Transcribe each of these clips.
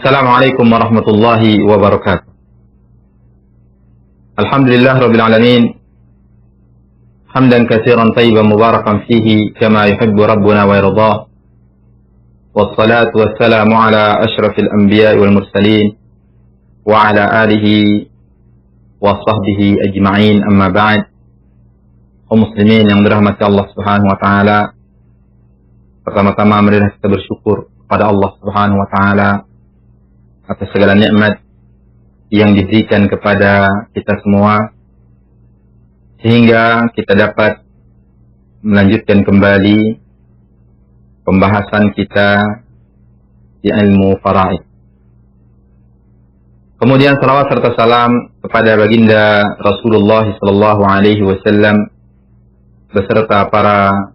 Assalamualaikum warahmatullahi wabarakatuh. Alhamdulillah rabbil alamin. Hamdan katsiran tayyiban mubarakan fihi kama yuhibbu rabbuna wa yardah. Wassalatu wassalamu ala asyrafil anbiya'i wal mursalin wa ala alihi wa sahbihi ajma'in, amma ba'd. Kaum muslimin yang dirahmati Allah Subhanahu wa taala, pertama-tama marilah kita bersyukur kepada Allah Subhanahu wa taala atas segala nikmat yang diberikan kepada kita semua, sehingga kita dapat melanjutkan kembali pembahasan kita di ilmu faraid. Kemudian salawat serta salam kepada baginda Rasulullah sallallahu alaihi wasallam beserta para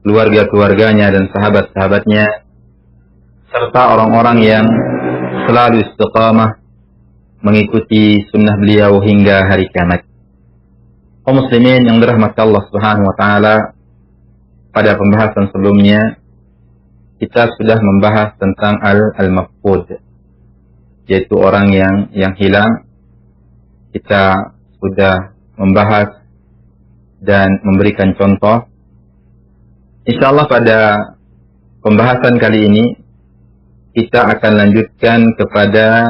keluarga-keluarganya dan sahabat-sahabatnya, serta orang-orang yang selalu istiqamah mengikuti sunnah beliau hingga hari kiamat. Kaum muslimin yang dirahmati Allah Subhanahu wa taala, pada pembahasan sebelumnya kita sudah membahas tentang al-mafqud, yaitu orang yang hilang. Kita sudah membahas dan memberikan contoh. Insyaallah pada pembahasan kali ini kita akan lanjutkan kepada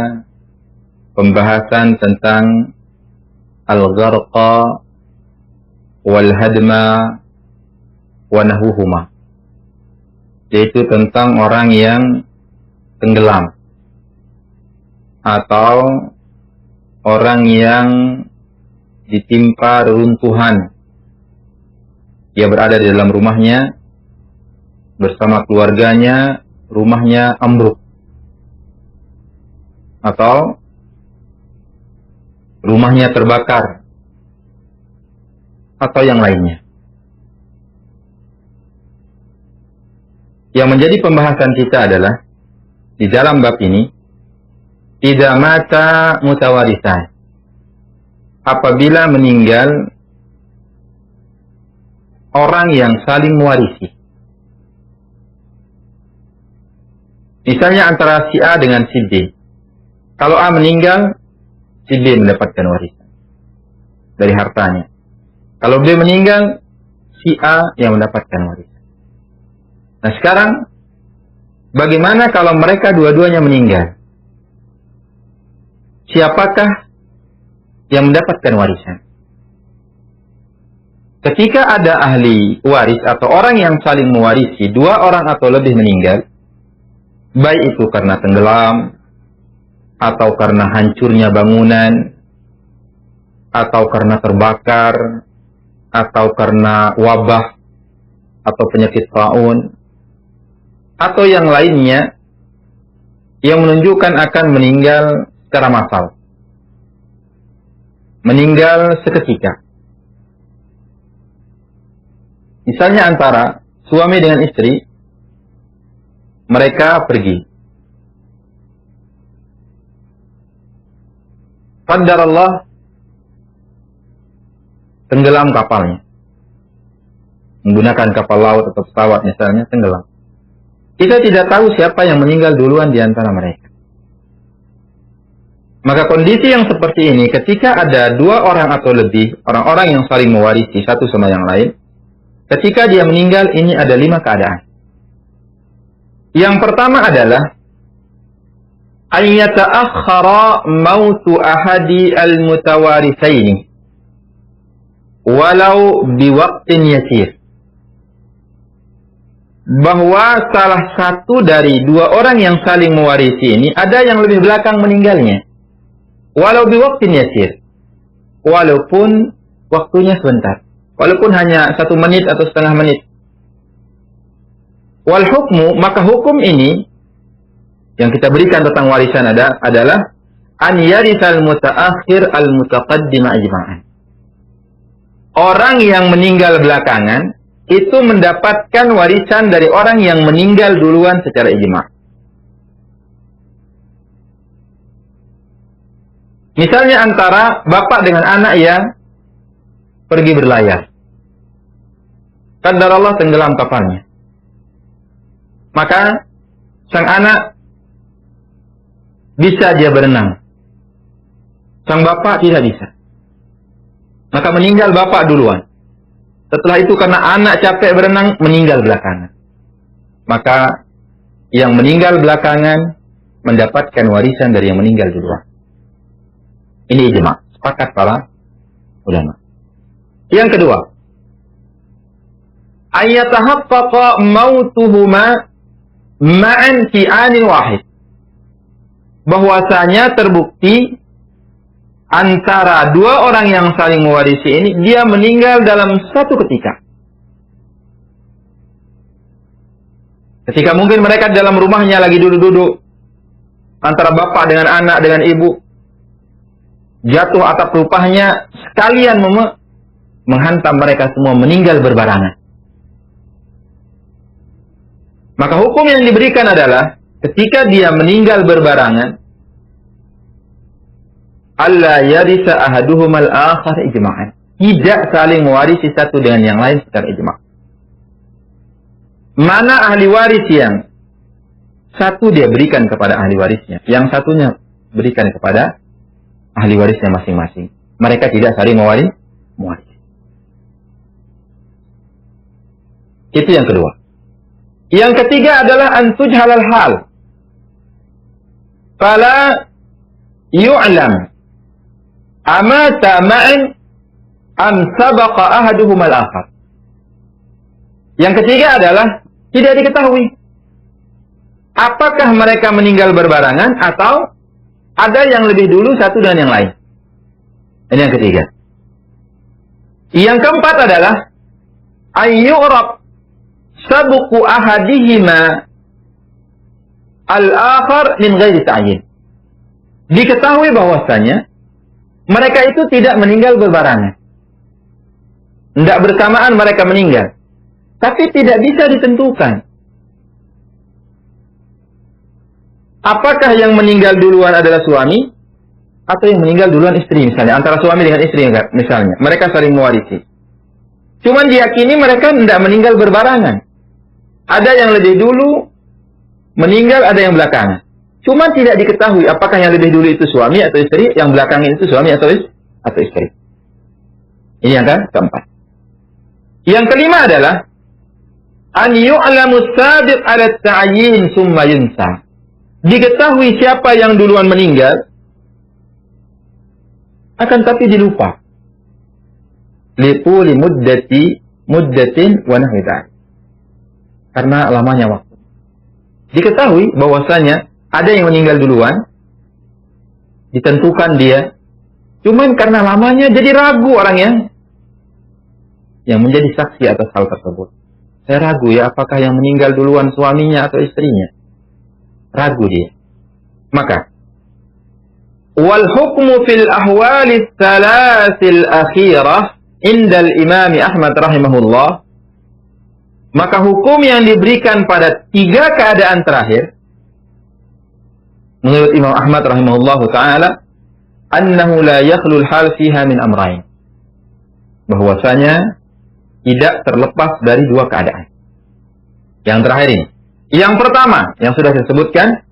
pembahasan tentang al-gharqa wal hadma wa nahwuhuma, yaitu tentang orang yang tenggelam atau orang yang ditimpa reruntuhan. Dia berada di dalam rumahnya bersama keluarganya, rumahnya ambruk, atau rumahnya terbakar, atau yang lainnya. Yang menjadi pembahasan kita adalah di dalam bab ini, idza mata mutawarisan, apabila meninggal orang yang saling mewarisi. Misalnya antara si A dengan si B. Kalau A meninggal, si B mendapatkan warisan dari hartanya. Kalau B meninggal, si A yang mendapatkan warisan. Nah sekarang, bagaimana kalau mereka dua-duanya meninggal? Siapakah yang mendapatkan warisan? Ketika ada ahli waris atau orang yang saling mewarisi, dua orang atau lebih meninggal, baik itu karena tenggelam, atau karena hancurnya bangunan, atau karena terbakar, atau karena wabah, atau penyakit taun, atau yang lainnya yang menunjukkan akan meninggal secara massal, meninggal seketika. Misalnya antara suami dengan istri, mereka pergi. Qadarullah tenggelam kapalnya. Menggunakan kapal laut atau pesawat misalnya, tenggelam. Kita tidak tahu siapa yang meninggal duluan di antara mereka. Maka kondisi yang seperti ini, ketika ada dua orang atau lebih, orang-orang yang saling mewarisi satu sama yang lain, ketika dia meninggal, ini ada 5 keadaan. Yang pertama adalah ayyata'akhkhara mautu ahadi al-mutawarisaini walau biwaqtin yasir. Bahwa salah satu dari dua orang yang saling mewarisi ini ada yang lebih belakang meninggalnya. Walau biwaqtin yasir. Walaupun waktunya sebentar. Walaupun hanya 1 menit atau setengah menit. Wal hukmu, maka hukum ini yang kita berikan tentang warisan adalah an yarithal mutaakhir al mutaqaddim ajma'an. Orang yang meninggal belakangan itu mendapatkan warisan dari orang yang meninggal duluan secara ijma'. Misalnya antara bapak dengan anak yang pergi berlayar. Qadarullah tenggelam kapalnya. Maka sang anak bisa dia berenang. Sang bapak tidak bisa. Maka meninggal bapak duluan. Setelah itu karena anak capek berenang, meninggal belakangan. Maka yang meninggal belakangan mendapatkan warisan dari yang meninggal duluan. Ini ijma, sepakat para ulama. Yang kedua, ayyatahaqqaqa mautuhuma ma'an fi anin wahid. Bahwasanya terbukti antara dua orang yang saling mewarisi ini, dia meninggal dalam satu ketika. Ketika mungkin mereka dalam rumahnya lagi duduk-duduk, antara bapak dengan anak dengan ibu, jatuh atap rumahnya, sekalian menghantam mereka semua meninggal berbarengan. Maka hukum yang diberikan adalah, ketika dia meninggal berbarengan, alla yarisa ahaduhumal akhar ijma'an. Tidak saling mewarisi satu dengan yang lain secara ijma'. Mana ahli waris yang satu dia berikan kepada ahli warisnya, yang satunya berikan kepada ahli warisnya masing-masing. Mereka tidak saling mewarisi. Itu yang kedua. Yang ketiga adalah antuj halal hal. Fala yu'lam amata ma'an am sabaqa ahaduhum al-akhar. Yang ketiga adalah tidak diketahui apakah mereka meninggal berbarengan atau ada yang lebih dulu satu dan yang lain. Ini yang ketiga. Yang keempat adalah ayyurab sabqu ahadihima al-akhar min ghairi ta'yin. Diketahui bahwasanya mereka itu tidak meninggal berbarengan. Tidak bersamaan mereka meninggal. Tapi tidak bisa ditentukan. Apakah yang meninggal duluan adalah suami, atau yang meninggal duluan istri misalnya. Antara suami dengan istri misalnya. Mereka saling mewarisi. Cuman diyakini mereka tidak meninggal berbarengan. Ada yang lebih dulu meninggal, ada yang belakangan. Cuma tidak diketahui apakah yang lebih dulu itu suami atau istri, yang belakangan itu suami atau istri. Ini yang keempat. Yang kelima adalah an yu'lamu sabiq 'ala ta'yin summa yunsa. Diketahui siapa yang duluan meninggal, akan tapi dilupa. Liquli muddatin wa nahwi dzalik. Karena lamanya waktu. Diketahui bahwasanya ada yang meninggal duluan, ditentukan dia, cuman karena lamanya jadi ragu orang yang menjadi saksi atas hal tersebut. Saya ragu ya, apakah yang meninggal duluan suaminya atau istrinya? Ragu dia. Maka wal hukmu fil ahwali thalatsil akhirah indal Imam Ahmad rahimahullah. Maka hukum yang diberikan pada tiga keadaan terakhir menurut Imam Ahmad rahimahullahu taala, annahu la yakhlul hal fiha min amrayn. Bahwasanya tidak terlepas dari dua keadaan. Yang terakhir ini. Yang pertama, yang sudah saya sebutkan,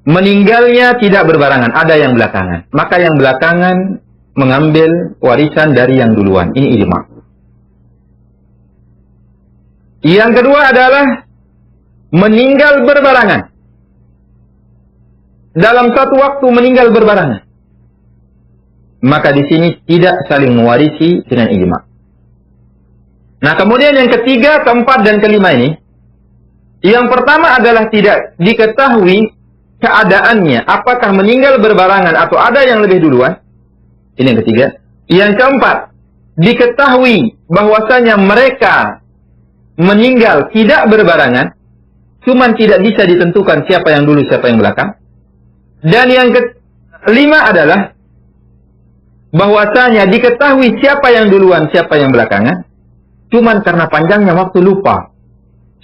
meninggalnya tidak berbarengan, ada yang belakangan. Maka yang belakangan mengambil warisan dari yang duluan. Ini ijma'. Yang kedua adalah meninggal berbarengan. Dalam satu waktu meninggal berbarengan. Maka di sini tidak saling mewarisi dengan ijma'. Nah, kemudian yang ketiga, keempat, dan kelima ini. Yang pertama adalah tidak diketahui keadaannya. Apakah meninggal berbarengan atau ada yang lebih duluan. Ini yang ketiga. Yang keempat, diketahui bahwasanya mereka meninggal tidak berbarengan. Cuman tidak bisa ditentukan siapa yang dulu, siapa yang belakang. Dan yang kelima adalah bahwasanya diketahui siapa yang duluan, siapa yang belakangan. Cuman karena panjangnya waktu lupa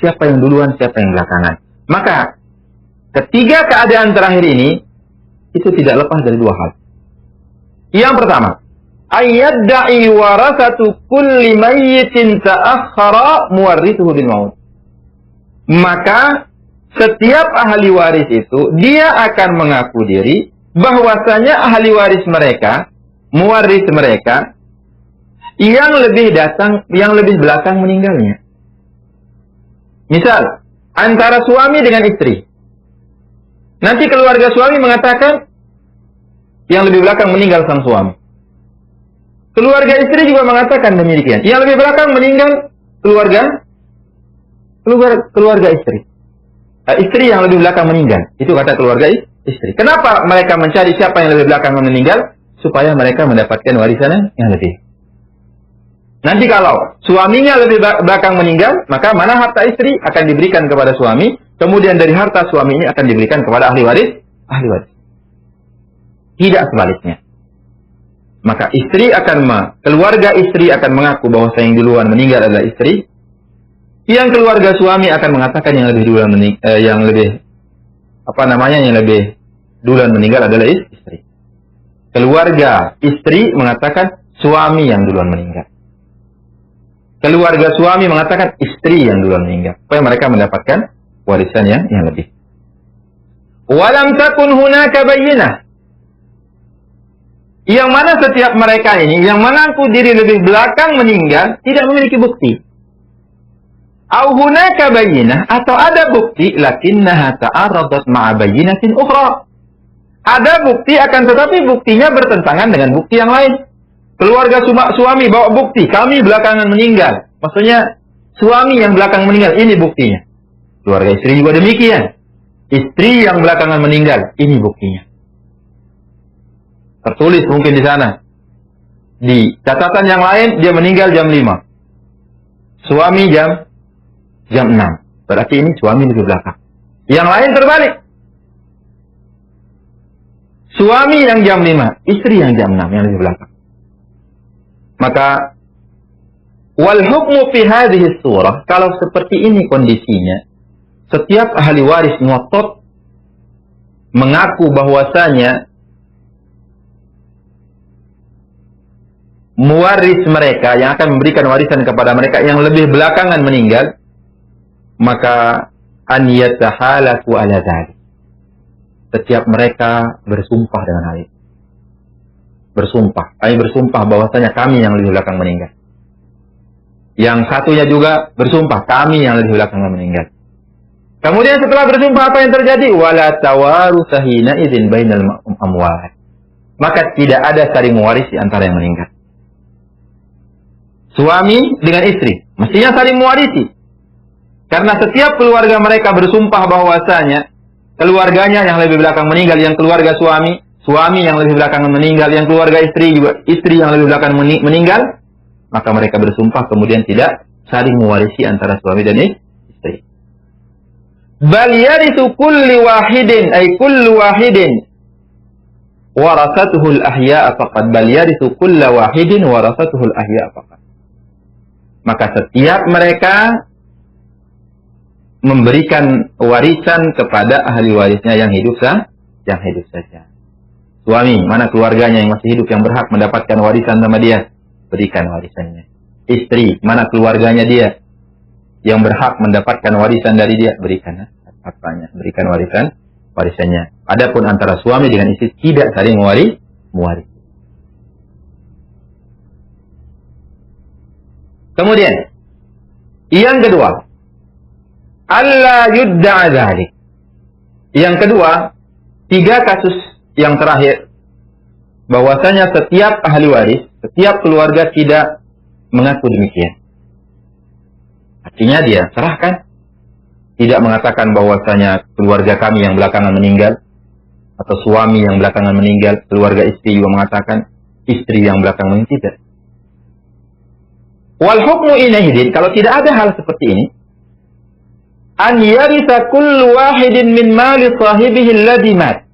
siapa yang duluan, siapa yang belakangan. Maka ketiga keadaan terakhir ini itu tidak lepas dari dua hal. Yang pertama, ayyadda'i warasatu kulli mayyitin ta'akhkhara muwarrithuhu bil maut. Maka setiap ahli waris itu dia akan mengaku diri bahwasanya ahli waris mereka, mewaris mereka yang lebih belakang meninggalnya. Misal, antara suami dengan istri. Nanti keluarga suami mengatakan yang lebih belakang meninggal sang suami. Keluarga istri juga mengatakan demikian. Yang lebih belakang meninggal keluarga istri. Istri yang lebih belakang meninggal. Itu kata keluarga istri. Kenapa mereka mencari siapa yang lebih belakang meninggal? Supaya mereka mendapatkan warisan yang lebih. Nanti kalau suaminya lebih belakang meninggal, maka mana harta istri akan diberikan kepada suami, kemudian dari harta suami ini akan diberikan kepada ahli waris. Tidak sebaliknya. Maka keluarga istri akan mengaku bahwa yang duluan meninggal adalah istri. Yang keluarga suami akan mengatakan yang lebih duluan meninggal adalah istri. Keluarga istri mengatakan suami yang duluan meninggal. Keluarga suami mengatakan istri yang duluan meninggal. Supaya mereka mendapatkan warisan yang lebih. Walam takun hunaka bayyinah. Yang mana setiap mereka ini, yang mengaku diri lebih belakang meninggal, tidak memiliki bukti. Au hunaka bayyinah, atau ada bukti, lakinnaha ta'aradat ma'a bayyinatin ukhra. Ada bukti, akan tetapi buktinya bertentangan dengan bukti yang lain. Keluarga suami bawa bukti, kami belakangan meninggal. Maksudnya, suami yang belakang meninggal, ini buktinya. Keluarga istri juga demikian. Istri yang belakangan meninggal, ini buktinya. Tertulis mungkin di sana. Di catatan yang lain, dia meninggal jam 5. Suami jam 6. Berarti ini suami lebih belakang. Yang lain terbalik. Suami yang jam 5, istri yang jam 6, yang lebih belakang. Maka wal hukmu fi hadhihi surah, kalau seperti ini kondisinya, setiap ahli waris ngotot mengaku bahwasanya mewaris mereka yang akan memberikan warisan kepada mereka yang lebih belakangan meninggal, maka an yatahalaku ala dzalik. Setiap mereka bersumpah dengan hal itu. Bersumpah bahwasanya kami yang lebih belakang meninggal. Yang satunya juga bersumpah kami yang lebih belakang meninggal. Kemudian setelah bersumpah apa yang terjadi? Wala tawarusa hina idzin bainal amwal. Maka tidak ada saling mewarisi antara yang meninggal. Suami dengan istri mestinya saling mewarisi. Karena setiap keluarga mereka bersumpah bahwasanya keluarganya yang lebih belakang meninggal, yang keluarga suami yang lebih belakangan meninggal, yang keluarga istri juga istri yang lebih belakangan meninggal, maka mereka bersumpah kemudian tidak saling mewarisi antara suami dan istri. Bal yarithu kullu wahidin warasatuhu al-ahya'a faqat. Bal yarithu kullu wahidin warasatuhu al-ahya'a faqat. Maka setiap mereka memberikan warisan kepada ahli warisnya yang hidup saja. Suami, mana keluarganya yang masih hidup yang berhak mendapatkan warisan sama dia, berikan warisannya. Istri, mana keluarganya dia yang berhak mendapatkan warisan dari dia, berikan hartanya, berikan warisannya. Adapun antara suami dengan istri tidak saling mewarisi. Kemudian yang kedua, alla yudda'a dzalik. Yang kedua, 3 kasus yang terakhir, bahwasanya setiap ahli waris, setiap keluarga tidak mengaku demikian. Artinya dia serahkan, tidak mengatakan bahwasanya keluarga kami yang belakangan meninggal, atau suami yang belakangan meninggal, keluarga istri juga mengatakan istri yang belakangan meninggal, tidak. Wal hukmu inaidin, kalau tidak ada hal seperti ini, an yaritha kullu wahidin min mali sahibihi alladhi mat.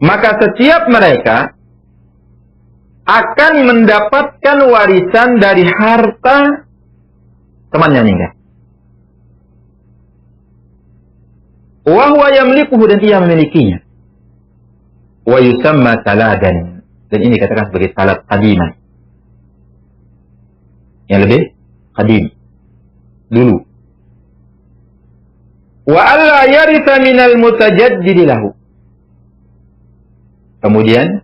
Maka setiap mereka akan mendapatkan warisan dari harta temannya meninggal. Wa huwa yamlikuhu, dan ia memilikinya. Wa yusamma saladan, dan ini dikatakan sebagai salad qadiman. Yang lebih qadim, dulu. wa alla yaritha minal mutajaddidi lahu. Kemudian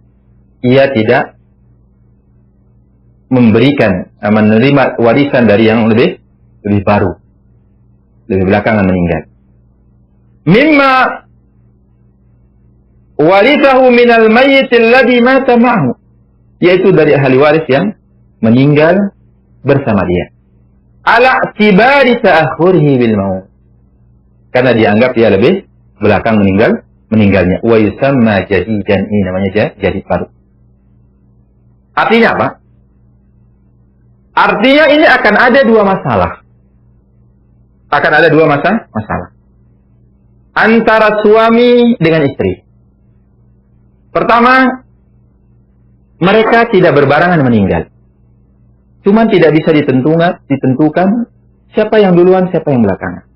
ia tidak memberikan, menerima warisan dari yang lebih baru, lebih belakangan meninggal. Mimma warithahu minal mayyit alladhi mata ma'hu, yaitu dari ahli waris yang meninggal bersama dia. Ala tibari ta'akhurihi bil maut, karena dianggap dia lebih belakang meninggalnya. Wa yusamma jadidan, ini namanya jadid baru. Artinya apa? Artinya ini akan ada dua masalah. Akan ada dua masalah. Antara suami dengan istri. Pertama, mereka tidak berbarengan meninggal. Cuman tidak bisa ditentukan siapa yang duluan, siapa yang belakangan.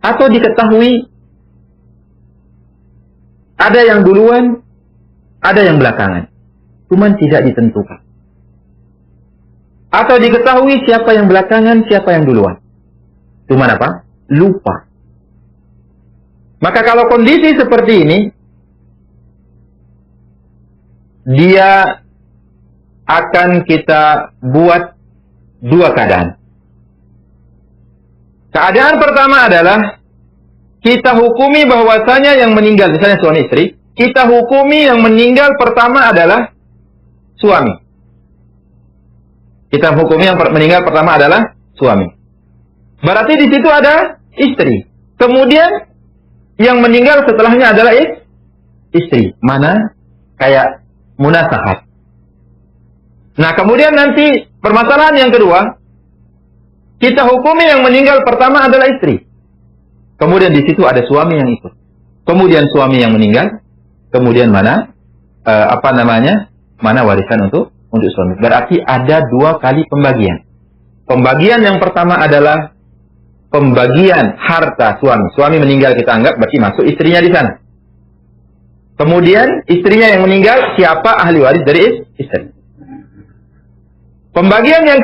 Atau diketahui ada yang duluan, ada yang belakangan. Cuman tidak ditentukan. Atau diketahui siapa yang belakangan, siapa yang duluan. Cuman apa? Lupa. Maka kalau kondisi seperti ini, dia akan kita buat dua keadaan. Keadaan pertama adalah kita hukumi bahwasanya yang meninggal, misalnya suami istri, kita hukumi yang meninggal pertama adalah suami. Kita hukumi yang meninggal pertama adalah suami. Berarti di situ ada istri. Kemudian yang meninggal setelahnya adalah istri. Mana? Kayak munasahat. Nah, kemudian nanti permasalahan yang kedua, kita hukumi yang meninggal pertama adalah istri. Kemudian di situ ada suami yang ikut. Kemudian suami yang meninggal, kemudian mana mana warisan untuk suami. Berarti ada dua kali pembagian. Pembagian yang pertama adalah pembagian harta suami. Suami meninggal kita anggap berarti masuk istrinya di sana. Kemudian istrinya yang meninggal, siapa ahli waris dari istri. Pembagian yang